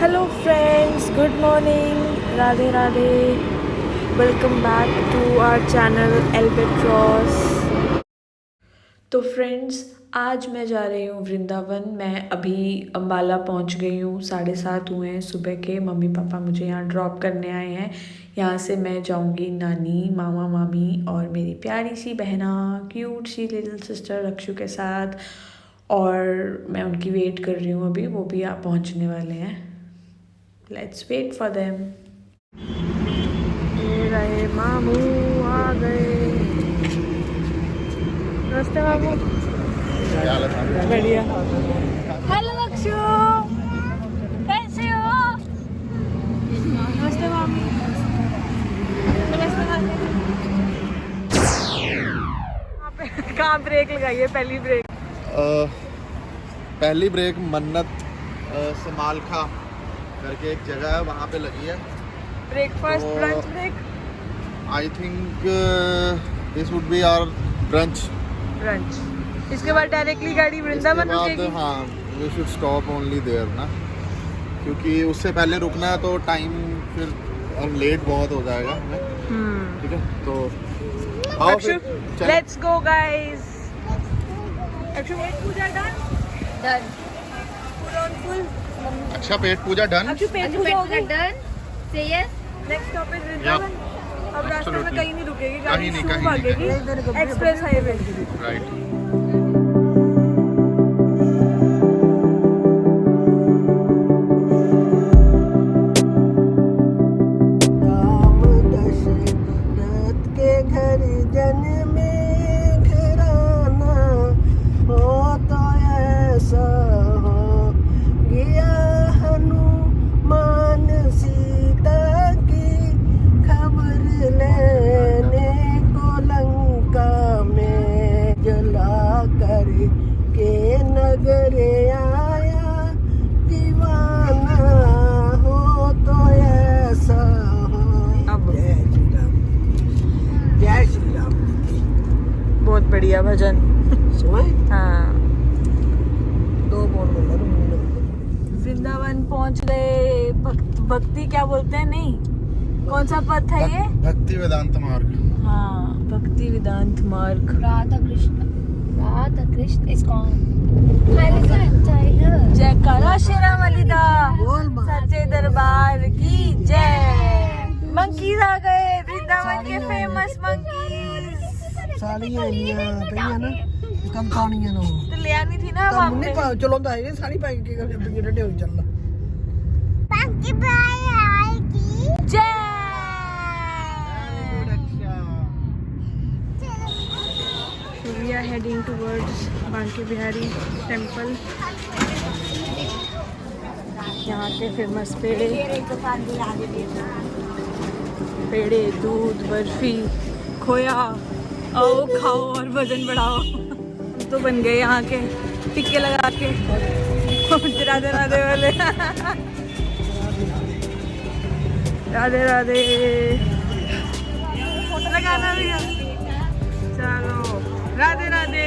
Hello friends, good morning, Radhe Radhe. Welcome back to our channel Albatross. तो friends, आज मैं जा रही हूँ वृंदावन। मैं अभी अम्बाला पहुँच गई हूँ। 7:30 हुए हैं सुबह के। मम्मी पापा मुझे यहाँ ड्रॉप करने आए हैं। यहाँ से मैं जाऊँगी नानी, मामा, मामी और मेरी प्यारी सी बहना, क्यूट सी लिटिल सिस्टर रक्षु के साथ। और मैं उनकी वेट कर रही हूँ अभी, वो भी आप पहुँचने वाले हैं। Let's wait for them. ये रहे मामू, आ गए। नमस्ते मामू। बढ़िया। हेलो लक्ष्य, कैसे हो? नमस्ते मामू। नमस्ते मामू। कहाँ ब्रेक लगाइए? पहली ब्रेक पहली ब्रेक मन्नत समालखा करके एक जगह है, वहाँ पे लगी है। Breakfast brunch break. I think this would be our brunch. इसके बाद डायरेक्टली गाड़ी वृंदावन रुकेगी। हाँ, we should stop only there ना, क्योंकि उससे पहले रुकना है तो टाइम फिर और लेट बहुत हो जाएगा हमें। ठीक है, तो आओ फिर लेट्स गो गाइस। पेट पूजा डन। फुल। अच्छा, पेट पूजा डन। पेट puja done. Say yes. Next stoppage Vrindavan. अब रास्ते में कहीं नहीं रुकेगी गाड़ी, कहीं शुभ नहीं, भागेगी एक्सप्रेस हाईवे। राइट। बहुत बढ़िया भजन। हाँ, वृंदावन पहुंच गए। भक्ति क्या बोलते हैं? नहीं, कौन सा पथ है ये? भक्ति वेदांत मार्ग। हाँ, भक्ति वेदांत मार्ग। Radha Krishna is gone. Tiger. जयकारा शेरा मलिदा, सच्चे दरबार की जय। मंकीज आ गए, वृंदावन के फेमस मंकीज। तो ले आनी थी ना वहाँ पे। जय। So we are heading towards Banke Bihari temple. यहाँ के फेमस पेड़े, दूध, बर्फी, खोया। आओ खाओ और वजन बढ़ाओ। हम तो बन गए यहाँ के टिक्के लगा के राधे राधे वाले। राधे राधे लगाना भी है। चलो राधे राधे।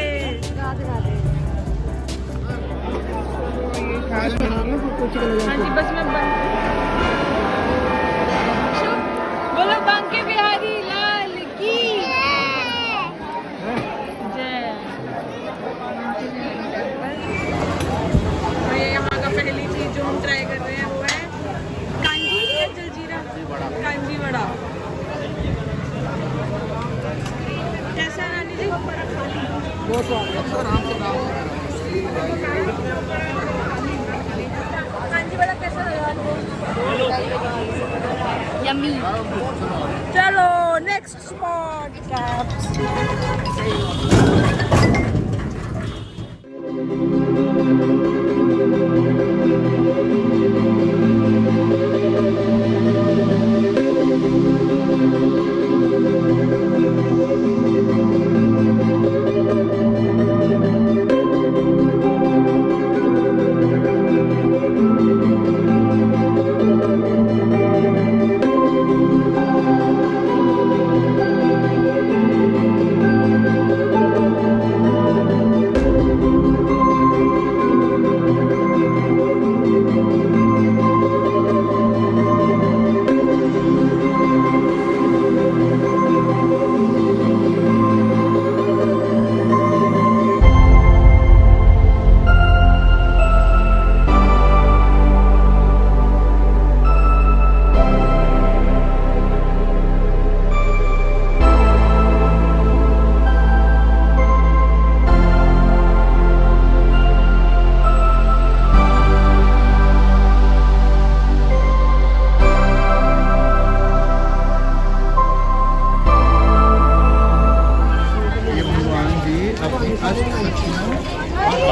हाँ जी, बस मैं बोलो बांके बिहारी लाल की जय। और ये यहाँ का पहली चीज जो हम ट्राई कर रहे हैं वो है कांजी या जलजीरा। कांजी वड़ा कैसा है रानी जी? कांजी वड़ा कैसा लगा आपको? Yummy. चलो नेक्स्ट स्पॉट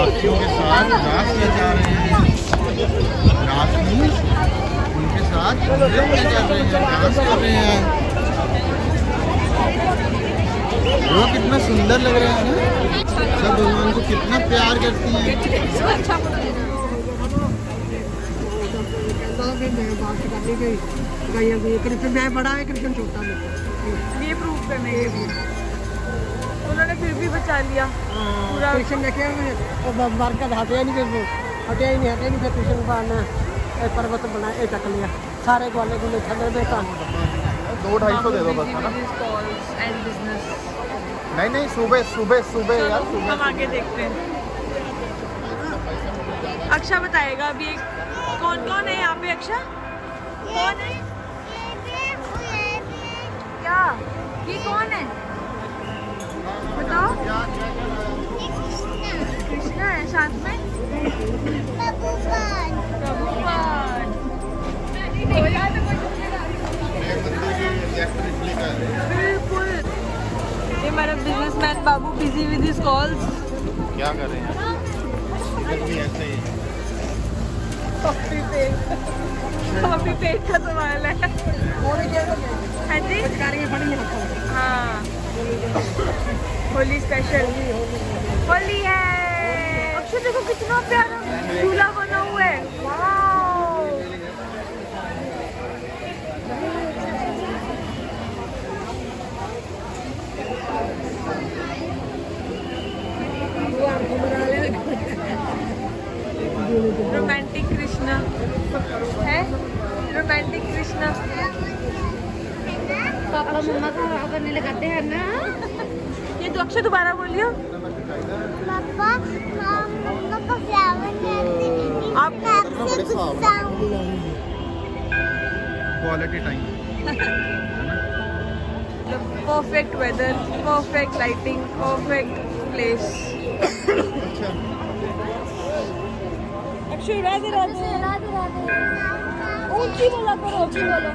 बच्चियों के साथ डांस किए जा रहे हैं। डांस नहीं, उनके साथ नृत्य कर रहे हैं, डांस कर रहे हैं। वो कितना सुंदर लग रहा है ना, सब भगवान को कितना प्यार करती हैं। कृष्ण मैं बड़ा है, कृष्ण छोटा है। ये प्रूफ है मेरे, उन्होंने फिर भी बचा लिया पूरा। कृष्ण देखे बरकत हटे नहीं, फिर हटे नहीं फिर कृष्ण पाना पर्वत बना ये चक लिया सारे ग्वाले गुले थले में कान 200-250 दे दो बस, है ना? And business. नहीं, सुबह यार, सुबह। हम आगे देखते हैं। अक्षा बताएगा अभी कौन कौन है यहाँ पे। अक्षा कौन है? क्या ये कौन है बताओ? कृष्णा है साथ में। प्रभुपाद। बिल्कुल, ये हमारा businessman Babu busy with his calls. क्या कर रहे हैं? इधर भी ऐसे ही। कॉफी पेट का सवाल है। हाँ जी, हाँ, होली स्पेशल होली है। अक्षय देखो कितना प्यारा झूला बना हुआ है। वाओ, रोमांटिक कृष्णा है, रोमांटिक कृष्णा। पापा मम्मा का हवा करने लगाते हैं ना। ये तो अक्षय दोबारा बोलियो। पापा मम्मा को फ्लावर देते आप आपसे गुस्सा हूँ। Quality time. Perfect weather, perfect lighting, perfect place. Akshay Radhe Radhe. ऊंची बोला करो, ऊंची बोलो।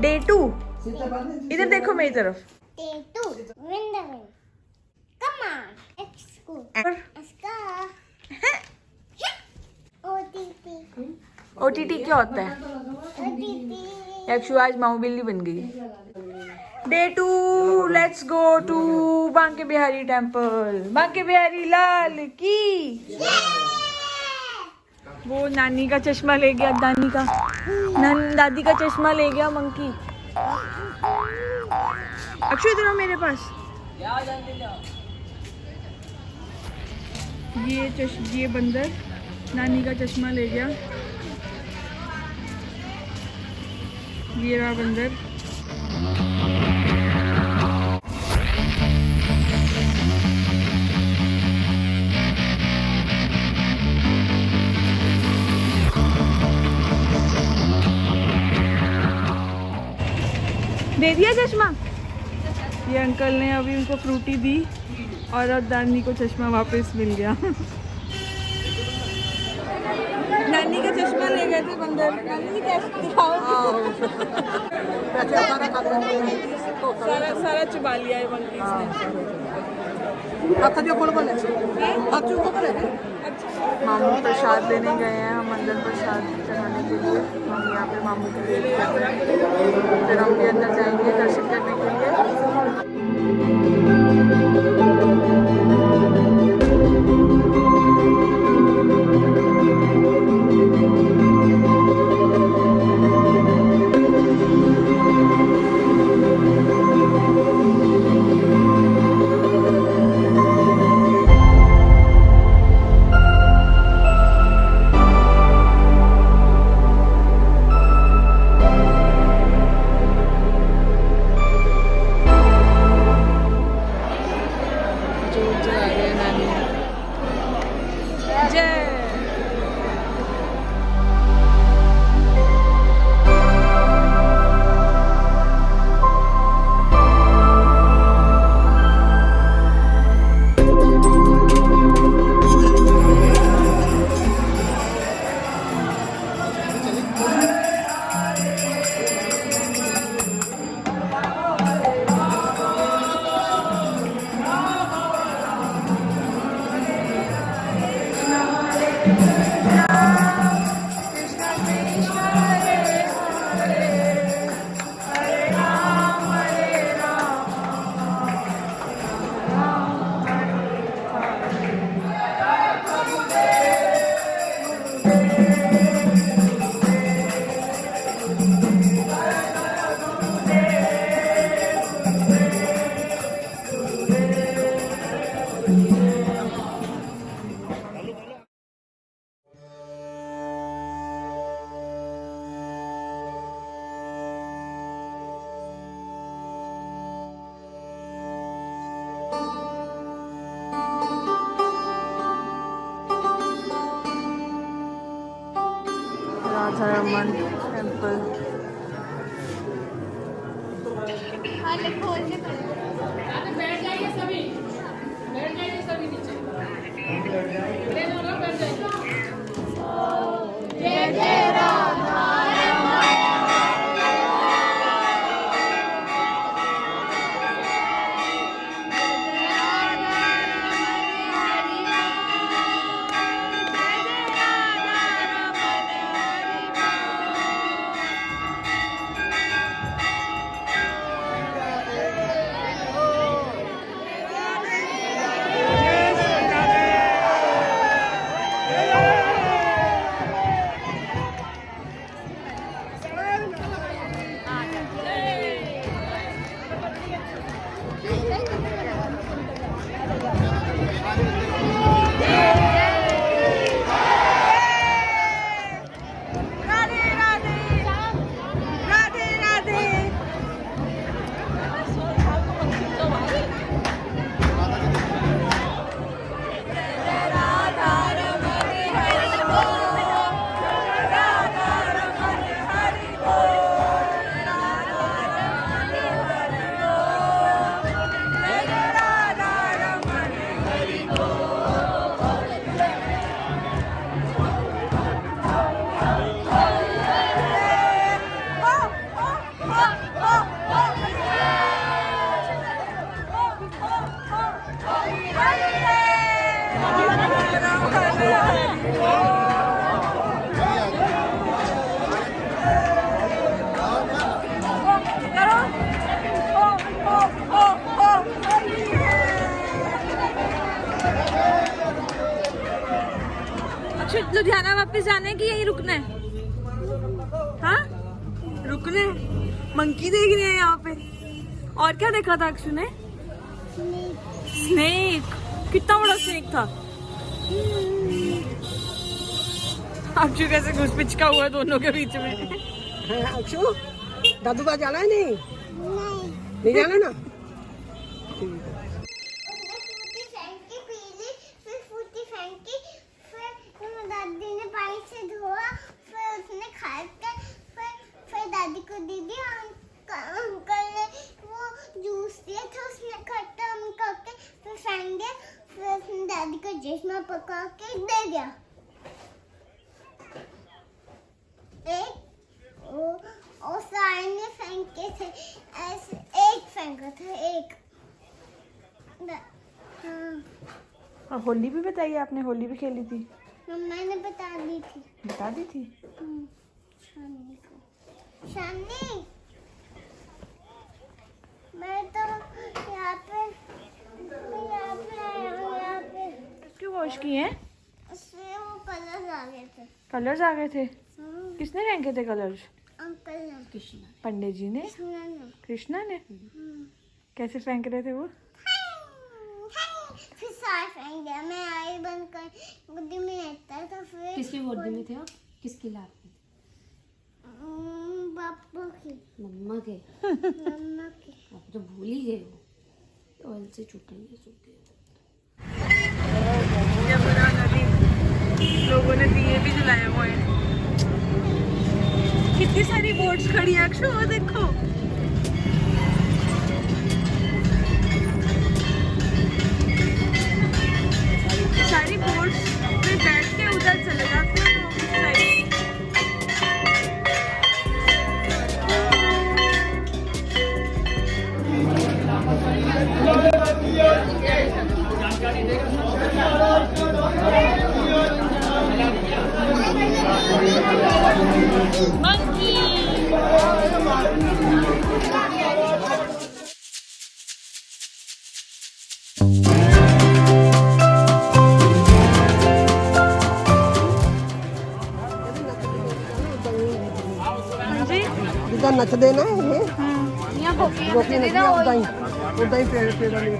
डे 2, इधर देखो मेरी तरफ। Day 2 Vrindavan. Come on, let's go. Let's go. OTP. OTT क्या होता है? OTP. यक्षु आज माऊ बिल्ली बन गई। Day 2, let's go to Banke Bihari temple. Banke Bihari Lal की। वो नानी का चश्मा ले गया, दादी का चश्मा ले गया मंकी। अक्षय इधर आओ मेरे पास। ये बंदर नानी का चश्मा ले गया। ये रहा बंदर। दे दिया चश्मा। ये अंकल ने अभी उनको फ्रूटी दी और अब नानी को चश्मा वापस मिल गया। नानी का चश्मा ले गए थे बंदर। नानी जी कैसे दिखाओ? सारा चुबा लिया है मंकीज ने। मामू प्रसाद लेने गए हैं हम, अंदर प्रसाद चढ़ाने के लिए। हम यहाँ पे मामू के लिए फिर हम भी अंदर जाएंगे दर्शन करने के लिए। सीतारमन टेम्पल। लुधियाना वापस जाने की यही रुकना है? हाँ रुकने, मंकी देख रहे हैं यहाँ पे। और क्या देखा था अक्षु ने? स्नेक। कितना बड़ा स्नेक था? अक्षु कैसे घुस पिचका हुआ है दोनों के बीच में। अक्षु दादू का जाना है? नहीं जाना ना। दादी ने पानी से धोआ, फिर उसने खा के फिर दादी को दे दिया। अंकल ने वो जूस दिया था, उसने खट्टा करके फिर फेंक दिया। फिर उसने दादी को चश्मा पका के दे दिया। और सारे ने फेंके थे, ऐसे एक फेंका था, एक। हाँ। होली भी बताइए आपने, होली भी खेली थी? मम्मा ने बता दी थी। बता दी थी? शानी को। शानी, मैं तो यहाँ पे आया हूँ, यहाँ पे। क्यों वॉश किए हैं? उससे वो कलर्स आ गए थे। कलर्स आ गए थे? किसने फेंके थे कलर्स? अंकल ने। कृष्णा। पंडित जी ने? कृष्णा ने? कैसे फेंक रहे थे वो? फिर सारे फेंक दिया। मैं आई बंद कर गोदी में रहता था। फिर किसकी गोदी में थे आप? किसकी लात में? पापा की। मम्मा के? मम्मा की। आप तो भूल ही गए हो। ऑयल से छूटेंगे सूखे। यमुना नदी, लोगों ने दिए भी जलाए हुए हैं। कितनी सारी बोट्स खड़ी है अक्षु, वो देखो। सारी बोट्स पे बैठ के उधर चले जाते हैं लोग इस साइड। जिदा नचदे ना ये गोपी नचदे उदा ही पेड़ पेड़ वाली।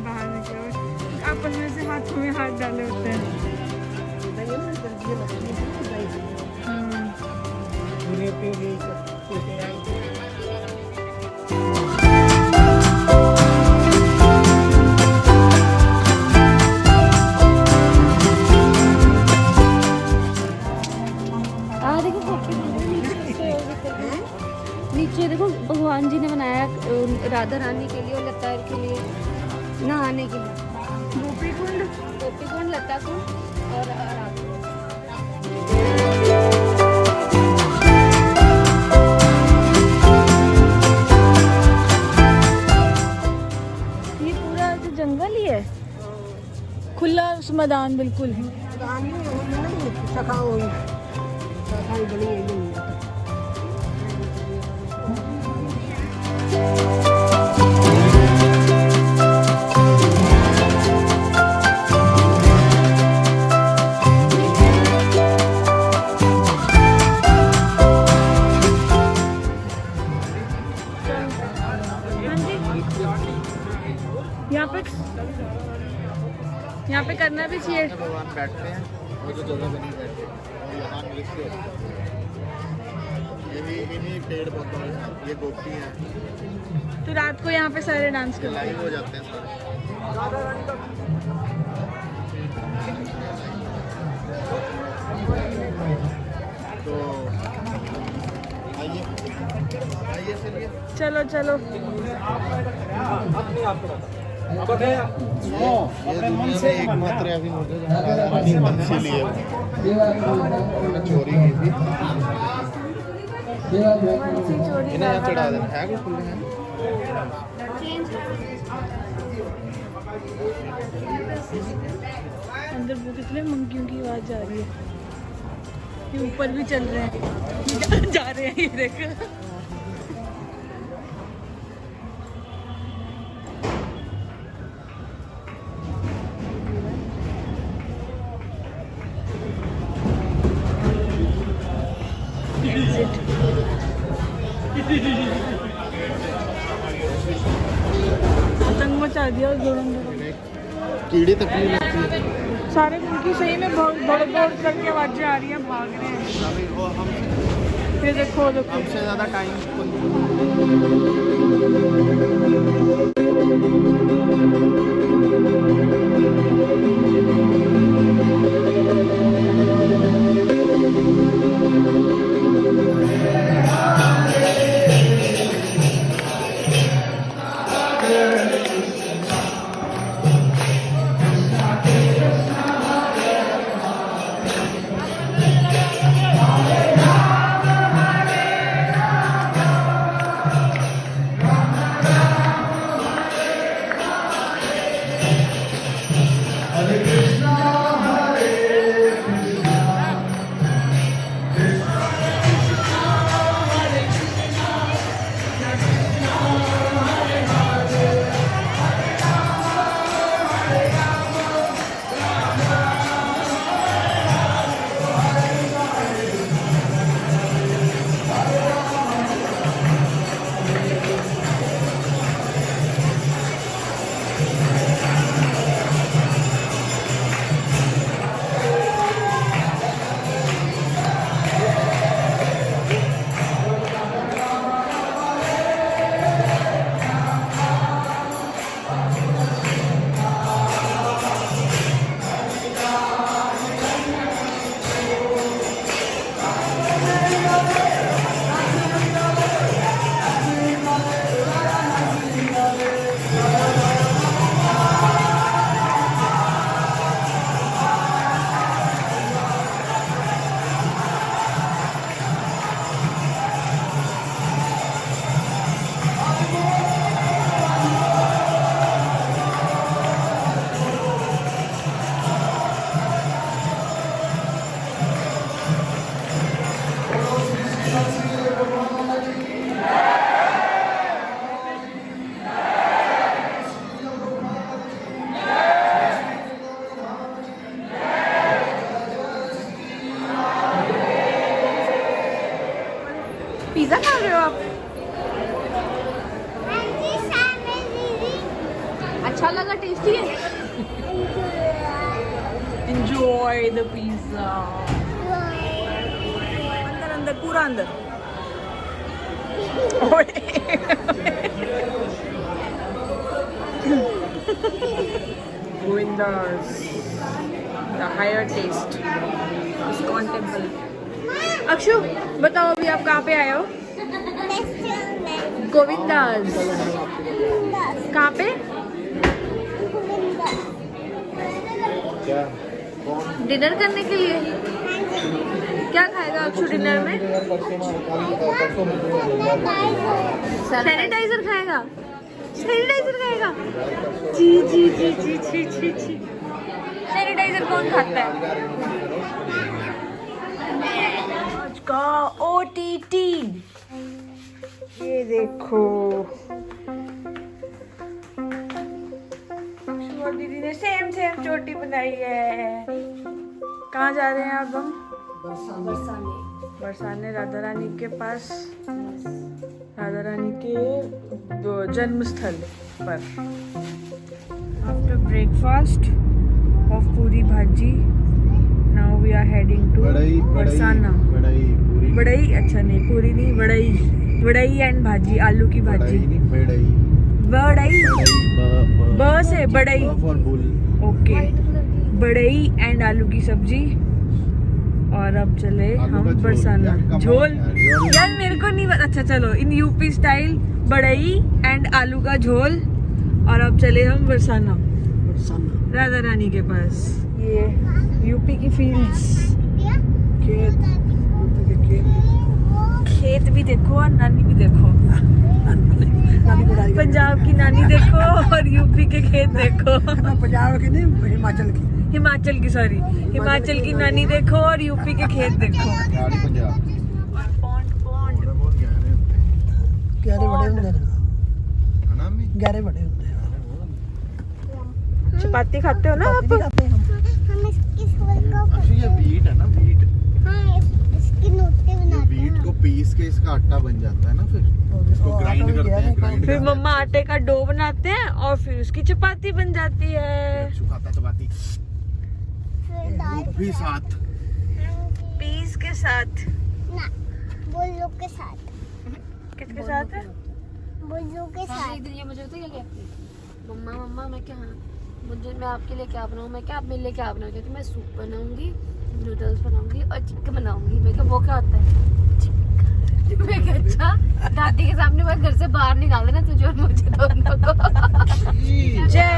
बाहर निकलो, आपस में से हाथों में हाथ डाले होते हैं। नीचे देखो भगवान जी ने बनाया राधा रानी के लिए और लता के लिए नहाने के लिए। गोपी कुंड, लता कुंड और राधा। ये पूरा तो जंगल ही है, खुला मैदान बिल्कुल। शाखा हुई, शाखा बड़ी है। यहाँ पे करना भी चाहिए। भगवान बैठते हैं और जो जगह बनी बैठते हैं और यहाँ नृत्य होता है। यही इन्हीं पेड़ पौधों में ये गोपी है, तो रात को यहाँ पे सारे डांस करते लाइव हो जाते हैं सारे। तो आइए चलिए। चलो चलो। ये दुनिया में एकमात्र अभी मुझे राधा रानी बंसी लिए चोरी की थी, इन्हें यहाँ चढ़ा देना है। कुछ खुले हैं अंदर वो कितने मंकियों की आवाज आ रही है। ये ऊपर भी चल रहे हैं, ये जा रहे हैं, ये देखो। पतंग मचा दिया उस दोनों ने। कीड़ी तक नहीं लगती है। सारे उनकी सही में बड़े करके आवाजें आ रही हैं, भाग रहे हैं। अभी वो हम ये देखो देखो, हमसे ज़्यादा टाइम पिज्जा खा रहे हो आप? अच्छा लगा, टेस्टी है? Enjoy the pizza. अंदर अंदर पूरा अंदर। Govindas, the higher taste, ISKCON temple। Akshu बताओ अभी आप कहाँ पे आए हो? रेस्टोरेंट गोविंदास। कहाँ पे? क्या कौन डिनर करने के लिए। क्या खाएगा अक्षु डिनर में? सैनिटाइजर खाएगा। सैनिटाइजर खाएगा। जी जी जी जी जी जी जी। सैनिटाइजर कौन खाता है? आज का OTT ये देखो, अक्षु और दीदी ने सेम चोटी बनाई है। कहाँ जा रहे हैं अब हम? बरसाने राधा रानी के पास, राधा रानी के जन्म स्थल पर। After breakfast of puri bhaji, now we are heading to Barsana. बड़ई, अच्छा नहीं पूरी नहीं, बड़ई एंड भाजी, आलू की भाजी। बड़ई ब से बड़ई, ओके। बड़ई एंड आलू की सब्जी। और अब चले हम बरसाना। झोल यार मेरे को नहीं, अच्छा चलो इन यूपी स्टाइल बड़ई एंड आलू का झोल। और अब चले हम बरसाना राधा रानी के पास। ये यूपी की फील्ड्स, खेत भी देखो और नानी भी देखो। पंजाब की नानी देखो और यूपी के खेत देखो। पंजाब की नहीं, हिमाचल की, सॉरी, हिमाचल की नानी देखो और यूपी के खेत देखो। गहरे बड़े होंगे, गहरे बड़े होंगे। चपाती खाते हो ना आप? हम इसकी सोल को ये वीट है ना, वीट। हाँ इसकी नोटे बनाते वीट को पीस के इसका आटा बन जाता है ना, फिर इसको ग्राइंड करते हैं। फिर मम्मा आटे का डो बनाते हैं और फिर उसकी चपाती बन जाती है। सुखाता चपाती फिर दाल भी साथ पीस के साथ। ना बोलो के साथ, किसके साथ है? बोलो के साथ। एक दिन ये मुझे होता क्या कहती है, मम्मा मैं क्या, मैं आपके लिए क्या बनाऊँ, मैं क्या आप मेरे लिए क्या बनाऊँ? कहती मैं सूप बनाऊंगी, नूडल्स बनाऊंगी और चिकन बनाऊंगी। मैं क्या वो क्या होता है? मैं क्या, अच्छा दादी के सामने मैं घर से बाहर निकाल देना तुझे और मुझे दोनों को। जय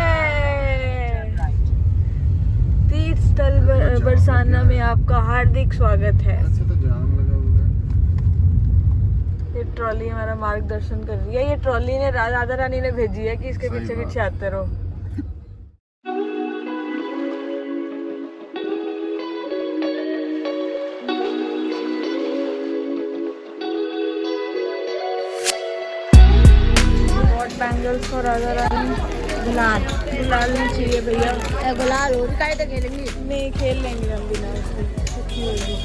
तीर्थ स्थल बरसाना में आपका हार्दिक स्वागत है। ऐसे तो जाम लगा हुआ है। ये ट्रॉली हमारा मार्गदर्शन कर रही है। ये ट्रॉली ने राधा रानी ने भेजी है कि इसके सही पीछे बात। पीछे आते रहो। बैंगल्स को राधा रानी गुलाल नहीं चाहिए भैया। गुलाल हो काहे तो खेलेंगे, नहीं खेल लेंगे हम बिना उसके, अच्छी होगी।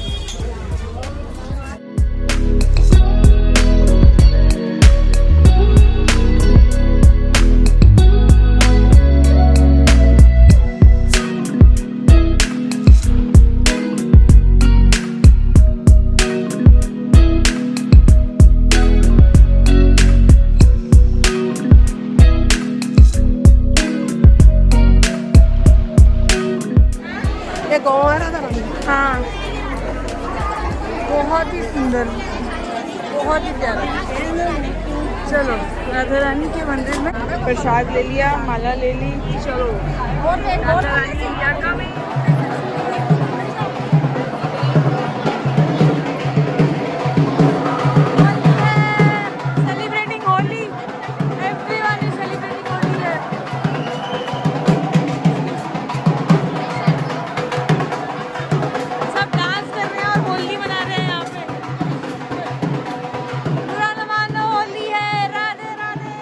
हाँ बहुत ही सुंदर, बहुत ही प्यारा। चलो राधा रानी के मंदिर में प्रसाद ले लिया, माला ले ली। चलो राधा रानी की यात्रा में। Celebrating Holi, everyone is celebrating Holi है। सब डांस कर रहे हैं और होली मना रहे हैं यहाँ पे। बुरा न मानो होली है, राधे राधे।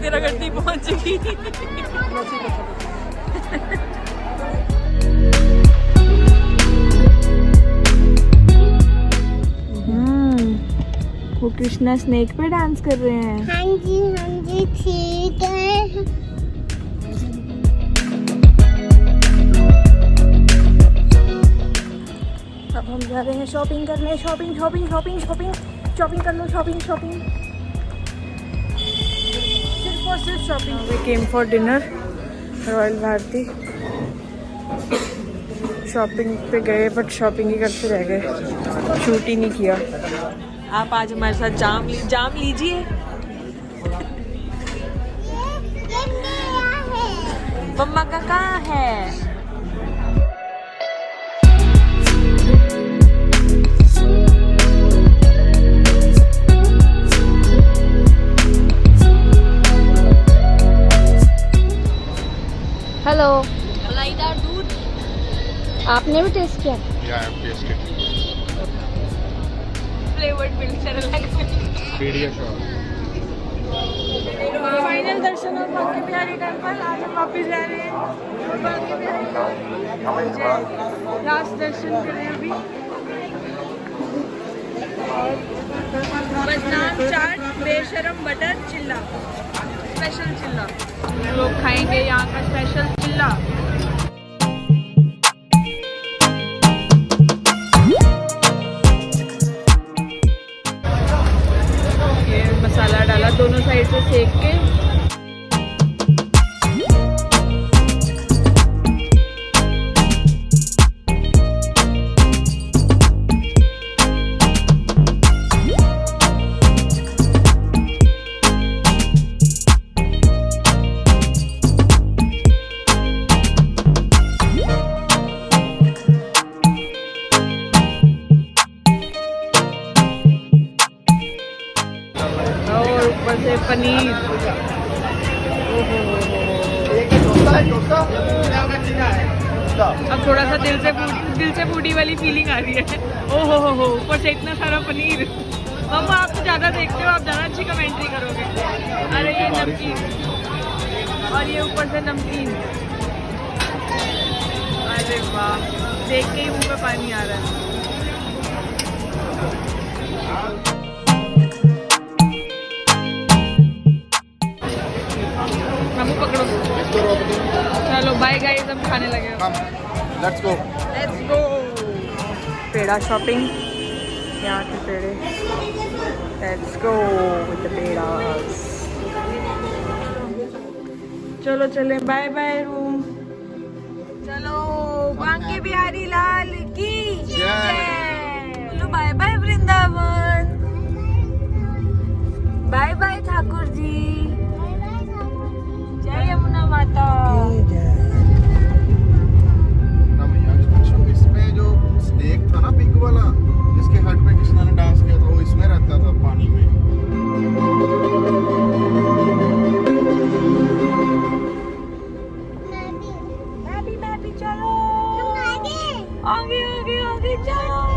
तेरा घर नहीं पहुंचेगी। वो कृष्णा स्नेक पे डांस कर रहे हैं। हाँ जी ठीक है। अब हम जा रहे हैं शॉपिंग करने। Shopping shopping shopping shopping shopping कर लो। शॉपिंग शॉपिंग सिर्फ और सिर्फ shopping. We came for dinner Royal Bharati. Shopping पे गए बट शॉपिंग ही करते रह गए, शूट ही नहीं किया। आप आज हमारे साथ जाम लीजिए। ये मेरा है। मम्मा का कहाँ है? हेलो, मलाईदार दूध आपने भी टेस्ट किया? या I am tasted flavoured milk Cerelac. PediaSure. Final darshan और बांके बिहारी टेम्पल। आज हम वापस जा रहे हैं और बांके बिहारी लास्ट दर्शन करें अभी। बदनाम चाट बेशरम बटर चिल्ला, स्पेशल चिल्ला। हम लोग खाएंगे यहाँ का स्पेशल चिल्ला। ये मसाला डाला दोनों साइड से सेक के। और ऊपर से पनीर। अब थोड़ा सा दिल से फूटी वाली फीलिंग आ रही है। ओहो हो ऊपर से इतना सारा पनीर। मम्मा आप तो ज़्यादा देखते हो, आप ज़्यादा अच्छी कमेंट्री करोगे। अरे ये नमकीन और ये ऊपर से नमकीन। अरे वाह, देख के ही मुंह में पानी आ रहा है। हम पकड़ो। चलो बाय गाइस, हम खाने लगे। Let's go. पेड़ा शॉपिंग, यहाँ के पेड़े। Let's go with the pedas. चलो चले, बाय बाय रूम। चलो बांके बिहारी लाल की जय। चलो bye bye Vrindavan. Bye bye Thakur ji. जय यमुना माता। इसमें जो स्नेक था ना पिंक वाला, जिसके हट पे कृष्णा ने डांस किया था, वो इसमें रहता था पानी में। मैं भी चलो। आगे आगे आगे चलो।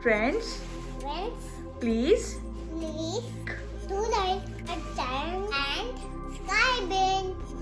Friends, Friends, please please do like a channel and subscribe.